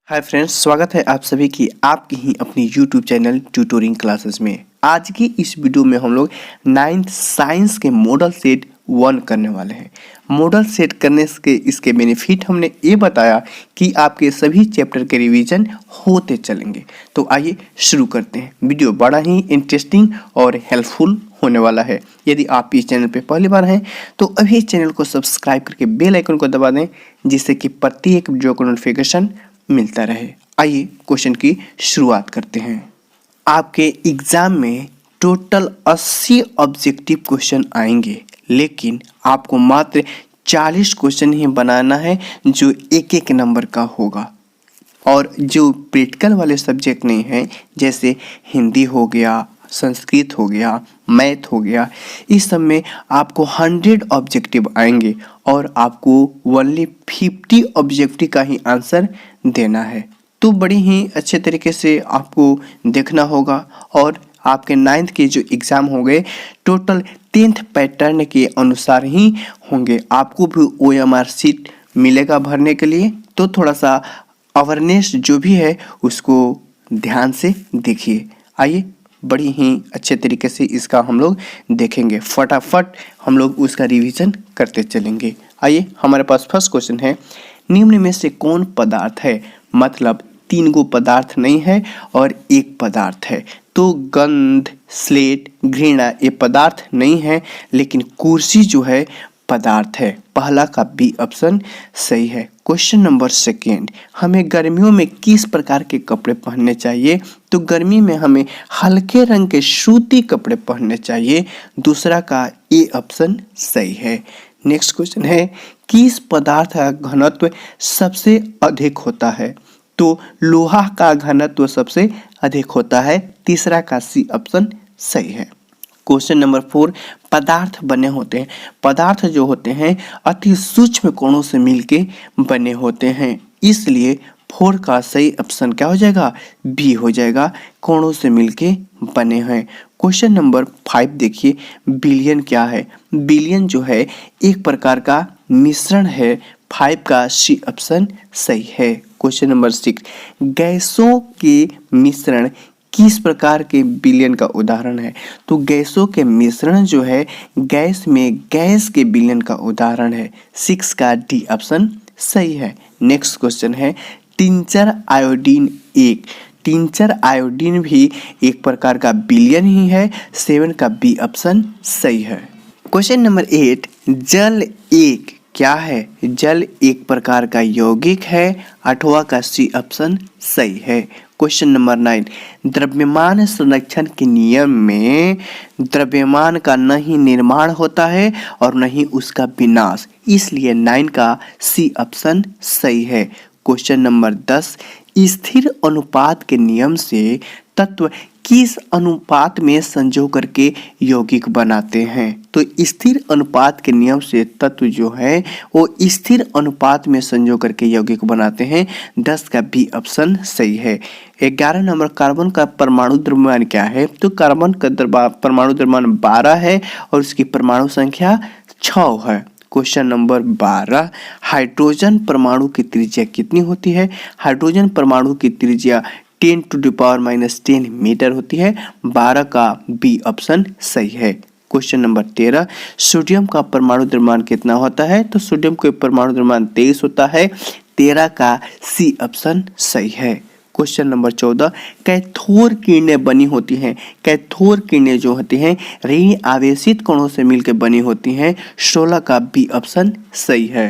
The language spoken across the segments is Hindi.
हाय फ्रेंड्स, स्वागत है आप सभी की आपकी ही अपनी यूट्यूब चैनल ट्यूटोरिंग क्लासेस में। आज की इस वीडियो में हम लोग 9th साइंस के मॉडल सेट 1 करने वाले हैं। मॉडल सेट करने के इसके बेनिफिट हमने ये बताया कि आपके सभी चैप्टर के रिवीजन होते चलेंगे। तो आइए शुरू करते हैं। वीडियो बड़ा ही इंटरेस्टिंग और हेल्पफुल होने वाला है। यदि आप इस चैनल पे पहली बार हैं तो अभी चैनल को सब्सक्राइब करके बेल आइकन को दबा दें, जिससे कि प्रत्येक वीडियो को नोटिफिकेशन मिलता रहे। आइए क्वेश्चन की शुरुआत करते हैं। आपके एग्जाम में टोटल 80 ऑब्जेक्टिव क्वेश्चन आएंगे, लेकिन आपको मात्र 40 क्वेश्चन ही बनाना है जो एक एक नंबर का होगा। और जो प्रैक्टिकल वाले सब्जेक्ट नहीं हैं, जैसे हिंदी हो गया, संस्कृत हो गया, मैथ हो गया, इस सब में आपको 100 ऑब्जेक्टिव आएंगे और आपको ओनली 50 ऑब्जेक्टिव का ही आंसर देना है। तो बड़ी ही अच्छे तरीके से आपको देखना होगा। और आपके 9th के जो एग्ज़ाम होंगे टोटल 10th पैटर्न के अनुसार ही होंगे। आपको भी OMR सीट मिलेगा भरने के लिए, तो थोड़ा सा अवेयरनेस जो भी है उसको ध्यान से देखिए। आइए बड़ी ही अच्छे तरीके से इसका हम लोग देखेंगे। फटाफट हम लोग उसका रिवीजन करते चलेंगे। आइए, हमारे पास फर्स्ट क्वेश्चन है, निम्न में से कौन पदार्थ है? मतलब 3 गो पदार्थ नहीं है और एक पदार्थ है। तो गंध, स्लेट, घृणा ये पदार्थ नहीं है, लेकिन कुर्सी जो है पदार्थ है। पहला का बी ऑप्शन सही है। क्वेश्चन नंबर सेकेंड, हमें गर्मियों में किस प्रकार के कपड़े पहनने चाहिए? तो गर्मी में हमें हल्के रंग के सूती कपड़े पहनने चाहिए। दूसरा का ए ऑप्शन सही है। नेक्स्ट क्वेश्चन है, किस पदार्थ का घनत्व सबसे अधिक होता है? तो लोहा का घनत्व सबसे अधिक होता है। तीसरा का सी ऑप्शन सही है। क्वेश्चन नंबर 4, पदार्थ बने होते हैं। पदार्थ जो होते हैं अति सूक्ष्म कोणों से मिलके बने होते हैं, इसलिए 4 का सही ऑप्शन क्या हो जाएगा? बी हो जाएगा, कोणों से मिलके बने हैं। क्वेश्चन नंबर 5 देखिए, बिलियन क्या है? बिलियन जो है एक प्रकार का मिश्रण है। 5 का सी ऑप्शन सही है। क्वेश्चन नंबर 6, गैसों के मिश्रण किस प्रकार के विलयन का उदाहरण है? तो गैसों के मिश्रण जो है गैस में गैस के विलयन का उदाहरण है। 6 का डी ऑप्शन सही है। नेक्स्ट क्वेश्चन है, टिंचर आयोडीन एक। टिंचर आयोडीन भी एक प्रकार का विलयन ही है। 7 का बी ऑप्शन सही है। क्वेश्चन नंबर 8, जल एक क्या है? जल एक प्रकार का यौगिक है। 8वां का सी ऑप्शन सही है। क्वेश्चन नंबर 9, द्रव्यमान संरक्षण के नियम में द्रव्यमान का न ही निर्माण होता है और न ही उसका विनाश, इसलिए 9 का सी ऑप्शन सही है। क्वेश्चन नंबर 10, स्थिर अनुपात के नियम से तत्व किस अनुपात में संजो करके यौगिक बनाते हैं? तो स्थिर अनुपात के नियम से तत्व जो है वो स्थिर अनुपात में संजो करके यौगिक बनाते हैं। 10 का बी ऑप्शन सही है। 11 नंबर, कार्बन का परमाणु द्रव्यमान क्या है? तो कार्बन का परमाणु द्रव्यमान 12 है और उसकी परमाणु संख्या 6 है। क्वेश्चन नंबर 12, हाइड्रोजन परमाणु की त्रिज्या कितनी होती है? हाइड्रोजन परमाणु की त्रिज्या 10⁻⁻10 मीटर होती है। 12 का बी ऑप्शन सही है। क्वेश्चन नंबर 13, सोडियम का परमाणु द्रव्यमान कितना होता है? तो सोडियम का परमाणु द्रव्यमान 23 होता है। 13 का सी ऑप्शन सही है। क्वेश्चन नंबर 14, कैथोड किरणें बनी होती हैं। कैथोड किरणें जो होती हैं ऋण आवेशित कणों से मिलकर बनी होती हैं। 16 का बी ऑप्शन सही है।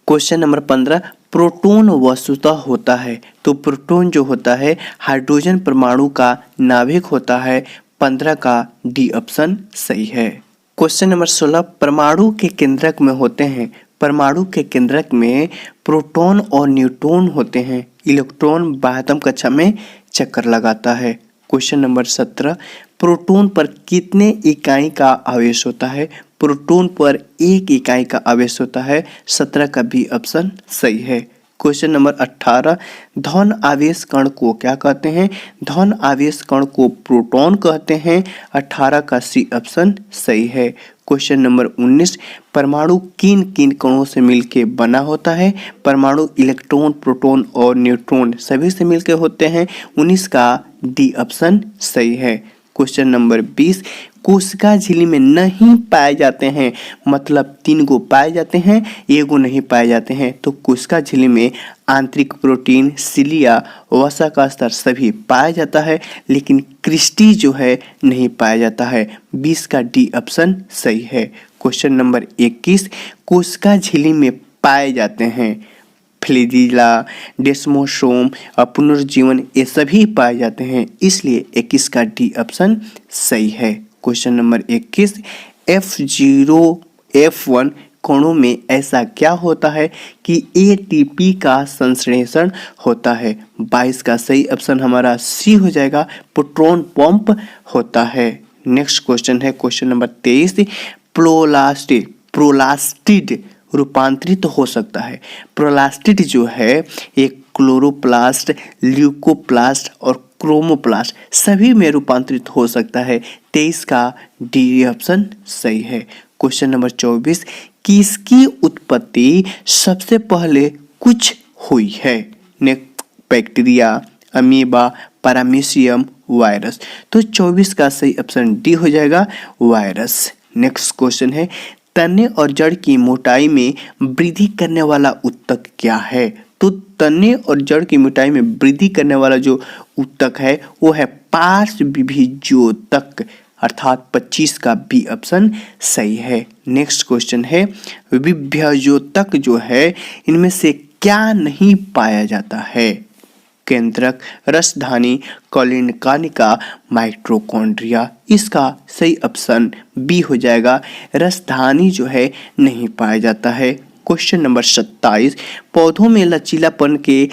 क्वेश्चन नंबर 15, प्रोटॉन वस्तुतः होता है। तो प्रोटॉन जो होता है हाइड्रोजन परमाणु का नाभिक होता है। 15 का डी ऑप्शन सही है। क्वेश्चन नंबर 16, परमाणु के केंद्रक में होते हैं। परमाणु के केंद्रक में प्रोटॉन और न्यूट्रॉन होते हैं। इलेक्ट्रॉन बाह्यतम कक्षा में चक्कर लगाता है। क्वेश्चन नंबर 17, प्रोटॉन पर कितने इकाई का आवेश होता है? प्रोटॉन पर 1 इकाई का आवेश होता है। 17 का बी ऑप्शन सही है। क्वेश्चन नंबर 18, धन आवेश कण को क्या कहते हैं? धन आवेश कण को प्रोटॉन कहते हैं। 18 का सी ऑप्शन सही है। क्वेश्चन नंबर 19, परमाणु किन किन कणों से मिलकर बना होता है? परमाणु इलेक्ट्रॉन, प्रोटॉन और न्यूट्रॉन सभी से मिलकर होते हैं। 19 का डी ऑप्शन सही है। क्वेश्चन नंबर 20, कोशिका झिल्ली में नहीं पाए जाते हैं, मतलब 3 गो पाए जाते हैं, 1 गो नहीं पाए जाते हैं। तो कोशिका झिल्ली में आंतरिक प्रोटीन, सिलिया, वसा का स्तर सभी पाया जाता है, लेकिन क्रिस्टी जो है नहीं पाया जाता है। 20 का डी ऑप्शन सही है। क्वेश्चन नंबर 21, कोशिका झिल्ली में पाए जाते हैं फ्लैजिला, डेस्मोसोम और पुनर्जीवन, ये सभी पाए जाते हैं, इसलिए 21 का डी ऑप्शन सही है। क्वेश्चन नंबर 21, F0 F1 कणों में ऐसा क्या होता है कि एटीपी का संश्लेषण होता है? 22 का सही ऑप्शन हमारा सी हो जाएगा, प्रोटॉन पंप होता है। नेक्स्ट क्वेश्चन है क्वेश्चन नंबर 23, प्रोलास्टिड रूपांतरित हो सकता है। प्रोलास्टिड जो है एक क्लोरोप्लास्ट, ल्यूकोप्लास्ट और क्रोमोप्लास्ट सभी में रूपांतरित हो सकता है। 23 का डी ऑप्शन सही है। क्वेश्चन नंबर 24, किसकी उत्पत्ति सबसे पहले कुछ हुई है? Bacteria, amoeba, paramecium, virus. तो 24 का सही ऑप्शन डी हो जाएगा, वायरस। नेक्स्ट क्वेश्चन है, तने और जड़ की मोटाई में वृद्धि करने वाला ऊतक क्या है? तो तने और जड़ की मोटाई में वृद्धि करने वाला जो ऊतक है वो है पार्श्वविभीज्योतक, अर्थात 25 का बी ऑप्शन सही है। नेक्स्ट क्वेश्चन है, विभीज्योतक जो है इनमें से क्या नहीं पाया जाता है? केंद्रक, रसधानी, कॉलिनकानिका, माइटोकॉन्ड्रिया। इसका सही ऑप्शन बी हो जाएगा, रसधानी जो है नहीं पाया जाता है। क्वेश्चन नंबर 27, पौधों में लचीलापन के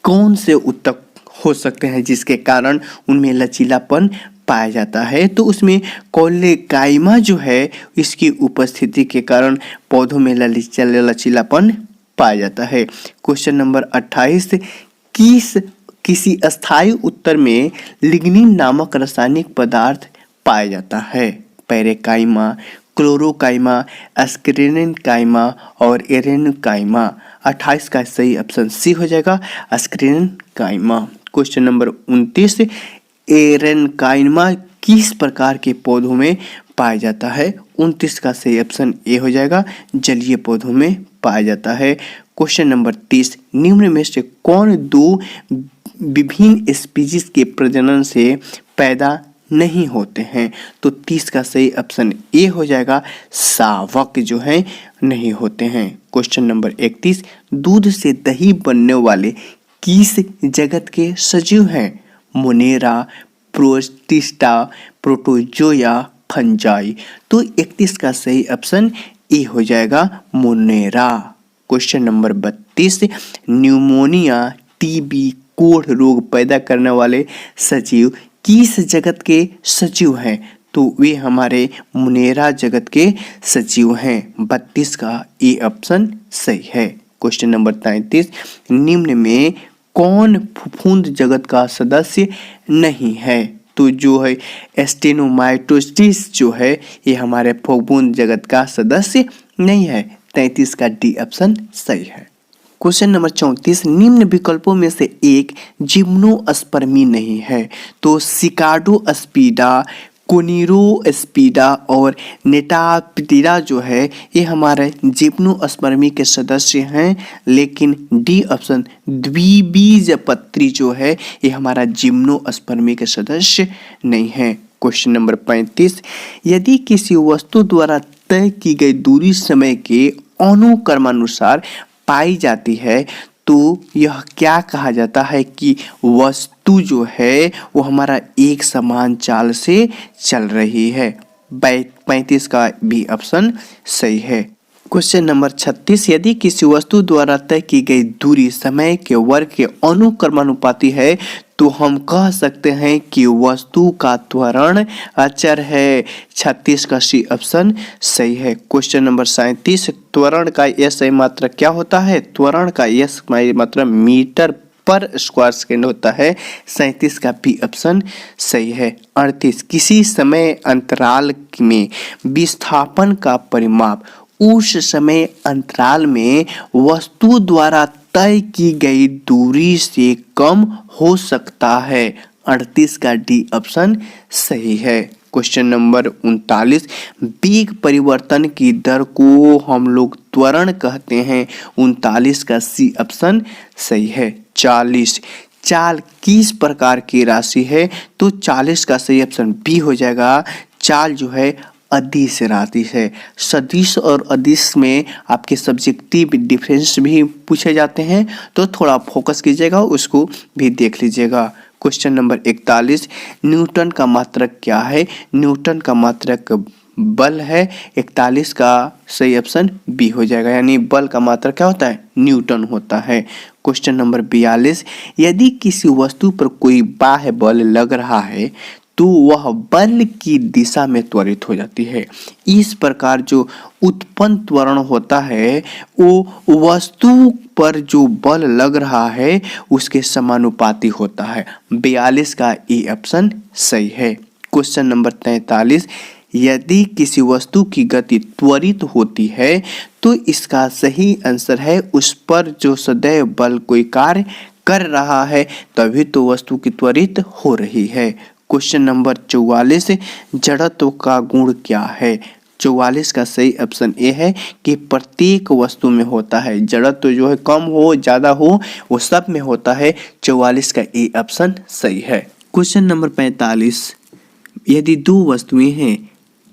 कौन से ऊतक हो सकते हैं जिसके कारण उनमें लचीलापन पाया जाता है? तो उसमें कोलेकाइमा जो है इसकी उपस्थिति के कारण पौधों में लचीलापन पाया जाता है। क्वेश्चन नंबर 28, किसी अस्थायी उत्तर में लिग्निन नामक रासायनिक पदार्थ पाया जाता है? पैरेकाइमा, क्लोरोकाइमा, एस्क्रिनकाइमा और एरेनकाइमा। 28 का सही ऑप्शन सी हो जाएगा, एस्क्रिनकाइमा। क्वेश्चन नंबर 29, एरेनकाइमा किस प्रकार के पौधों में पाया जाता है? 29 का सही ऑप्शन ए हो जाएगा, जलीय पौधों में पाया जाता है। क्वेश्चन नंबर 30, निम्न में से कौन 2 विभिन्न स्पीशीज के प्रजनन से पैदा नहीं होते हैं? तो 30 का सही ऑप्शन ए हो जाएगा, शावक जो है नहीं होते हैं। क्वेश्चन नंबर 31, दूध से दही बनने वाले किस जगत के सजीव हैं? Monera, protista, protozoa, fungi. तो 31 का सही ऑप्शन ए हो जाएगा, monera. Question number 32, pneumonia, TB, कोढ़ रोग पैदा करने वाले सजीव किस जगत के सजीव हैं? तो वे हमारे मोनेरा जगत के सजीव हैं। 32 का ए ऑप्शन सही है। क्वेश्चन नंबर 33, निम्न में कौन फफूंद जगत का सदस्य नहीं है? तो जो है स्टेनोमाइटोसिस जो है ये हमारे फफूंद जगत का सदस्य नहीं है। 33 का डी ऑप्शन सही है। क्वेश्चन नंबर 34, निम्न विकल्पों में से एक जिम्नोस्पर्मी नहीं है? तो सिकाडोस्पिडा, कोनिरोस्पिडा और नेटाप्टिरा जो है ये हमारे जिम्नोस्पर्मी के सदस्य हैं, लेकिन डी ऑप्शन द्विबीजपत्री जो है ये हमारा जिम्नोस्पर्मी के सदस्य नहीं है। क्वेश्चन नंबर 35, यदि किसी वस्तु द्वारा तय की गई दूरी समय के अनुक्रमानुसार पाई जाती है तो यह क्या कहा जाता है कि वस्तु जो है वो हमारा एक समान चाल से चल रही है? 35 का भी ऑप्शन सही है। क्वेश्चन नंबर 36, यदि किसी वस्तु द्वारा तय की गई दूरी समय के वर्ग के अनुक्रमानुपाती है तो हम कह सकते हैं कि वस्तु का त्वरण अचर है। 36 का सी ऑप्शन सही है। क्वेश्चन नंबर 37, त्वरण का एसआई मात्रक क्या होता है? त्वरण का एसआई मात्रक मीटर पर स्क्वायर सेकेंड होता है। 37 का बी ऑप्शन सही है। 38, किसी समय अंतराल में विस्थापन का परिमाप उस समय अंतराल में वस्तु द्वारा तय की गई दूरी से कम हो सकता है। 38 का डी ऑप्शन सही है। क्वेश्चन नंबर 39, वेग परिवर्तन की दर को हम लोग त्वरण कहते हैं। 39 का सी ऑप्शन सही है। 40, चाल किस प्रकार की राशि है? तो 40 का सही ऑप्शन बी हो जाएगा। चाल जो है अदिश राशि है। सदिश और अदिश में आपके सब्जेक्टिव डिफरेंस भी पूछे जाते हैं, तो थोड़ा फोकस कीजिएगा, उसको भी देख लीजिएगा। क्वेश्चन नंबर 41, न्यूटन का मात्रक क्या है? न्यूटन का मात्रक बल है। 41 का सही ऑप्शन बी हो जाएगा, यानी बल का मात्रक क्या होता है? न्यूटन होता है। क्वेश्चन नंबर 42, यदि किसी वस्तु पर कोई बाह्य बल लग रहा है तो वह बल की दिशा में त्वरित हो जाती है। इस प्रकार जो उत्पन्न त्वरण होता है वो वस्तु पर जो बल लग रहा है उसके समानुपाती होता है। 42 का ए ऑप्शन सही है। क्वेश्चन नंबर 43, यदि किसी वस्तु की गति त्वरित होती है तो इसका सही आंसर है उस पर जो सदैव बल कोई कार्य कर रहा है, तभी तो वस्तु की त्वरित हो रही है। क्वेश्चन नंबर 44, जड़त्व का गुण क्या है? 44 का सही ऑप्शन ए है कि प्रत्येक वस्तु में होता है। जड़त्व जो है कम हो ज़्यादा हो वो सब में होता है। 44 का ए ऑप्शन सही है। क्वेश्चन नंबर 45, यदि दो वस्तुएं हैं,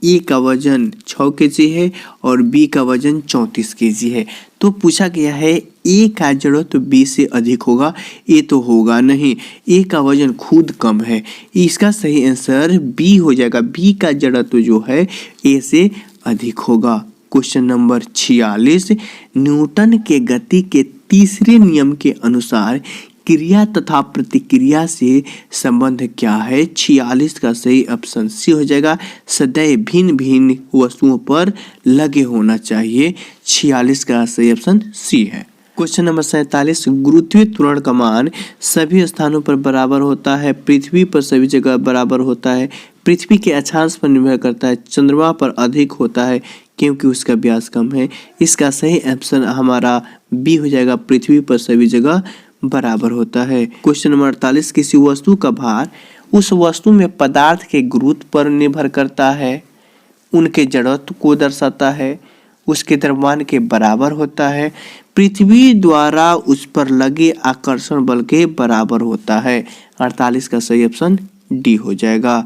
ए का वजन 6 kg है और बी का वजन 34 kg है, तो पूछा गया है ए का जड़त्व बी से अधिक होगा? ए तो होगा नहीं, ए का वजन खुद कम है। इसका सही आंसर बी हो जाएगा। बी का जड़त्व जो है ए से अधिक होगा। क्वेश्चन नंबर 46, न्यूटन के गति के तीसरे नियम के अनुसार क्रिया तथा प्रतिक्रिया से संबंध क्या है? 46 का सही ऑप्शन सी हो जाएगा। सदैव भिन्न भिन्न वस्तुओं पर लगे होना चाहिए। 46 का सही ऑप्शन सी है। क्वेश्चन नंबर 47, गुरुत्वीय त्वरण का मान सभी स्थानों पर बराबर होता है। पृथ्वी पर सभी जगह बराबर होता है। पृथ्वी के अक्षांश पर निर्भर करता है। चंद्रमा पर अधिक होता है क्योंकि उसका व्यास कम है। इसका सही ऑप्शन हमारा बी हो जाएगा। पृथ्वी पर सभी जगह बराबर होता है। क्वेश्चन नंबर 48, किसी वस्तु का भार उस वस्तु में पदार्थ के गुरुत्व पर निर्भर करता है, उनके जड़त्व को दर्शाता है, उसके द्रव्यमान के बराबर होता है, पृथ्वी द्वारा उस पर लगे आकर्षण बल के बराबर होता है। 48 का सही ऑप्शन डी हो जाएगा।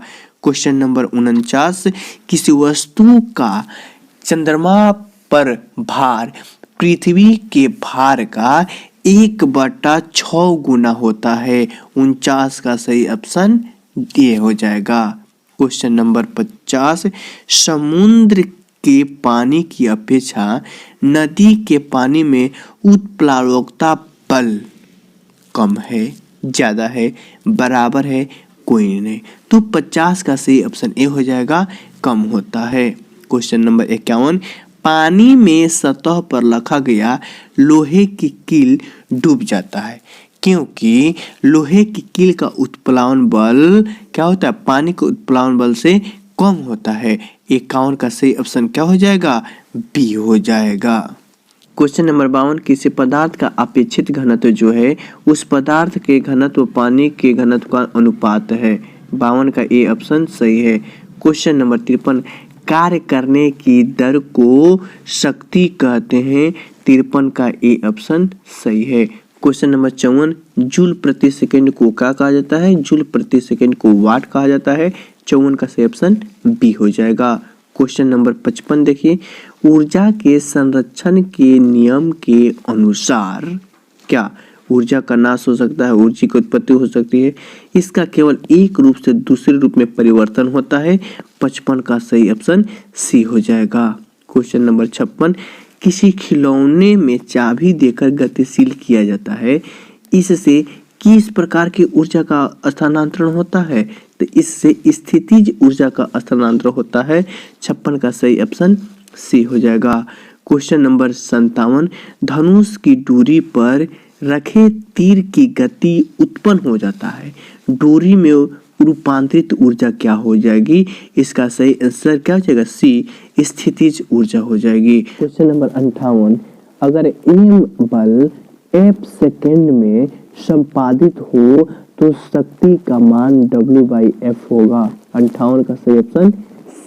क्वेश्चन नंबर 49, किसी वस्तु का चंद्रमा पर भार पृथ्वी के भार का 1/6 गुना होता है। 49 का सही ऑप्शन डी हो जाएगा। क्वेश्चन नंबर 50, समुद्र के पानी की अपेक्षा नदी के पानी में उत्प्लावकता बल कम है, ज़्यादा है, बराबर है, कोई नहीं, तो 50 का सही ऑप्शन ए हो जाएगा, कम होता है। क्वेश्चन नंबर 51, पानी में सतह पर रखा गया लोहे की कील डूब जाता है क्योंकि लोहे की कील का उत्प्लावन बल क्या होता है? पानी के उत्प्लावन बल से कम होता है। 51 का सही ऑप्शन क्या हो जाएगा? बी हो जाएगा। क्वेश्चन नंबर 52, किसी पदार्थ का अपेक्षित घनत्व जो है उस पदार्थ के घनत्व पानी के घनत्व का अनुपात है। 52 का ए ऑप्शन सही है। क्वेश्चन नंबर 53, कार्य करने की दर को शक्ति कहते हैं। 53 का ए ऑप्शन सही है। क्वेश्चन नंबर 54, जूल प्रति सेकंड को क्या कहा जाता है? जूल प्रति सेकंड को वाट कहा जाता है। 54 का सही ऑप्शन बी हो जाएगा। क्वेश्चन नंबर 55 देखिए, ऊर्जा के संरक्षण के नियम के अनुसार क्या ऊर्जा का नाश हो सकता है, ऊर्जा की उत्पत्ति हो सकती है? इसका केवल एक रूप से दूसरे रूप में परिवर्तन होता है। 55 का सही ऑप्शन सी हो जाएगा। क्वेश्चन नंबर 56, किसी खिलौने में चाबी देकर गतिशील किया जाता है, इससे किस प्रकार की ऊर्जा का स्थानांतरण होता है? तो इससे स्थितिज ऊर्जा का स्थानांतरण होता है। 56 का सही ऑप्शन सी हो जाएगा। क्वेश्चन नंबर 57, धनुष की डोरी पर रखे तीर की गति उत्पन्न हो जाता है, डोरी में रूपांतरित ऊर्जा क्या हो जाएगी? इसका सही आंसर क्या हो जाएगा? सी, स्थितिज ऊर्जा हो जाएगी। क्वेश्चन नंबर 58, अगर एम बल F सेकेंड में संपादित हो तो शक्ति का मान W/F होगा। 58 का सही ऑप्शन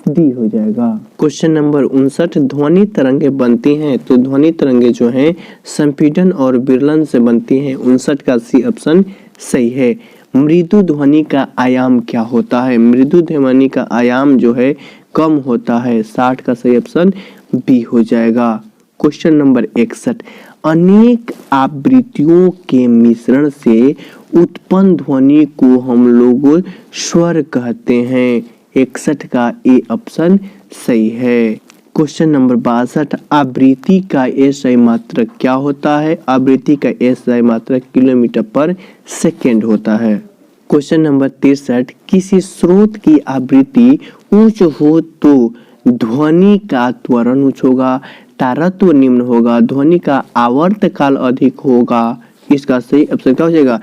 डी हो जाएगा। क्वेश्चन नंबर 59, ध्वनि तरंगे बनती हैं तो ध्वनि तरंगे जो हैं संपीड़न और विरलन से बनती हैं। 59 का सी ऑप्शन सही है। मृदु ध्वनि का आयाम क्या होता है? मृदु ध्वनि का आयाम जो है कम होता है। 60 का सही ऑप्शन बी हो जाएगा। क्वेश्चन नंबर 61, अनेक आवृत्तियों के मिश्रण से उत्पन्न ध्वनि को हम लोग स्वर कहते हैं। 61 का ए ऑप्शन सही है। क्वेश्चन नंबर 62, आवृत्ति का एसआई मात्रक क्या होता है? आवृत्ति का एसआई मात्रक किलोमीटर पर सेकेंड होता है। क्वेश्चन नंबर 63, किसी स्रोत की आवृत्ति उच्च हो तो ध्वनि का त्वरण उच्च होगा, तारत्व निम्न होगा, ध्वनि का आवर्त काल अधिक होगा। इसका सही ऑप्शन क्या हो जाएगा?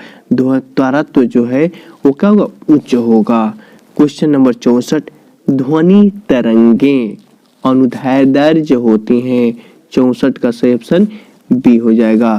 तारत्व जो है वो क्या होगा? उच्च होगा। क्वेश्चन नंबर 64, ध्वनि तरंगे अनुदैर्ध्य होती हैं। 64 का सही ऑप्शन बी हो जाएगा।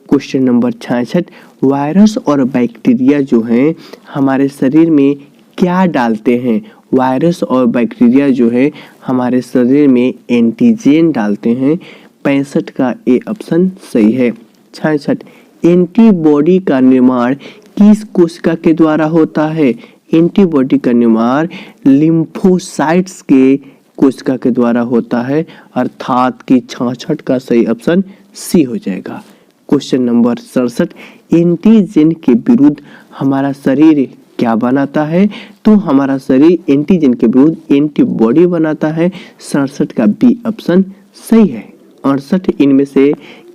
क्वेश्चन नंबर 66, वायरस और बैक्टीरिया जो हैं हमारे शरीर में क्या डालते हैं? वायरस और बैक्टीरिया जो है हमारे शरीर में एंटीजन डालते हैं। 65 का ए ऑप्शन सही है। 66, एंटीबॉडी का निर्माण किस कोशिका के द्वारा होता है? एंटीबॉडी का निर्माण लिम्फोसाइट्स के कोशिका के द्वारा होता है, अर्थात कि 66 का सही ऑप्शन सी हो जाएगा। क्वेश्चन नंबर 67, एंटीजन के विरुद्ध हमारा शरीर क्या बनाता है? तो हमारा शरीर एंटीजन के विरुद्ध एंटीबॉडी बनाता है। 67 का बी ऑप्शन सही है। 68, इनमें से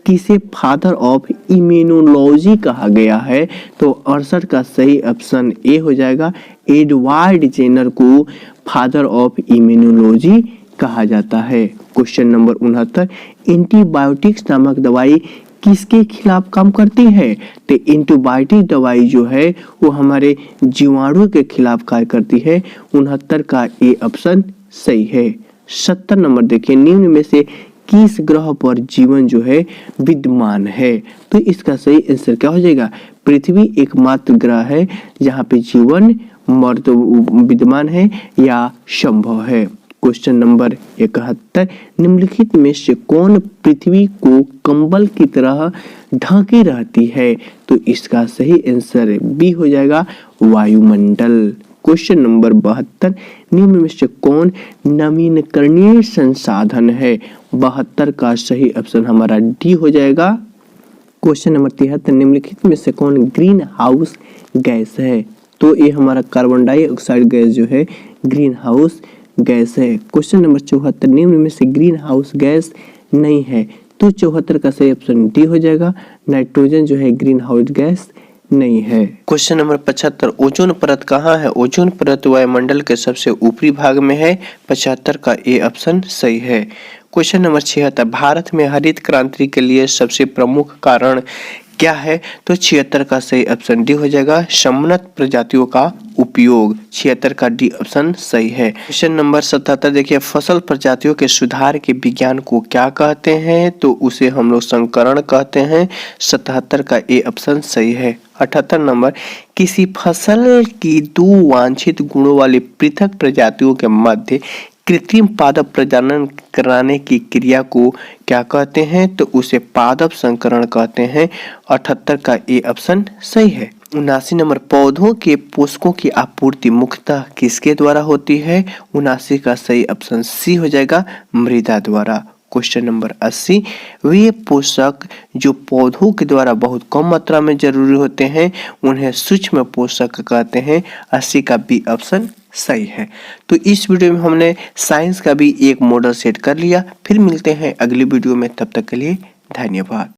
किसे फादर ऑफ इम्यूनोलॉजी कहा गया है? तो 68 का सही ऑप्शन ए हो जाएगा। एडवर्ड जेनर को फादर ऑफ इम्यूनोलॉजी कहा जाता है। क्वेश्चन नंबर 69, एंटीबायोटिक्स नामक दवाई किसके खिलाफ काम करती है? तो एंटीबायोटिक दवाई जो है वो हमारे जीवाणु के खिलाफ कार्य करती है। 69 का ए ऑप्शन सही है। 70 नंबर देखिए, निम्न में से किस ग्रह पर जीवन जो है विद्यमान है? तो इसका सही आंसर क्या हो जाएगा? पृथ्वी एकमात्र ग्रह है जहाँ पे जीवन विद्यमान है या संभव है। क्वेश्चन नंबर 71, निम्नलिखित में से कौन पृथ्वी को कंबल की तरह ढकी रहती है? तो इसका सही आंसर बी हो जाएगा, वायुमंडल। क्वेश्चन नंबर 72, निम्न में से कौन नवीनकरणीय संसाधन है? 72 का सही ऑप्शन हमारा डी हो जाएगा। क्वेश्चन नंबर 73, निम्नलिखित में से कौन ग्रीन हाउस गैस है? तो ये हमारा कार्बन डाइऑक्साइड गैस जो है ग्रीन हाउस गैस है। क्वेश्चन नंबर 74, निम्न में से ग्रीन हाउस गैस नहीं है। तो 74 का सही ऑप्शन डी हो जाएगा, नाइट्रोजन जो है ग्रीन हाउस गैस नहीं है। क्वेश्चन नंबर 75, ओजोन परत कहाँ है? ओजोन परत वायुमंडल के सबसे ऊपरी भाग में है। 75 का ए ऑप्शन सही है। क्वेश्चन नंबर 76, भारत में हरित क्रांति के लिए सबसे प्रमुख कारण क्या है? तो 76 का सही ऑप्शन डी हो जाएगा, सम्मत प्रजातियों का उपयोग। 76 का डी ऑप्शन सही है। क्वेश्चन नंबर 77 देखिए, फसल प्रजातियों के सुधार के विज्ञान को क्या कहते हैं? तो उसे हम लोग संकरण कहते हैं। 77 का ए ऑप्शन सही है। 78 नंबर, किसी फसल की दो वांछित गुणों वाली पृथक प्रजातियों के मध्य कृत्रिम पादप प्रजनन कराने की क्रिया को क्या कहते हैं? तो उसे पादप संकरण कहते हैं। 78 का ए ऑप्शन सही है। 79 नंबर, पौधों के पोषकों की आपूर्ति मुख्यतः किसके द्वारा होती है? 79 का सही ऑप्शन सी हो जाएगा, मृदा द्वारा। क्वेश्चन नंबर 80, वे पोषक जो पौधों के द्वारा बहुत कम मात्रा में जरूरी होते हैं उन्हें सूक्ष्म पोषक कहते हैं। 80 का बी ऑप्शन सही है। तो इस वीडियो में हमने साइंस का भी एक मॉडल सेट कर लिया। फिर मिलते हैं अगली वीडियो में, तब तक के लिए धन्यवाद।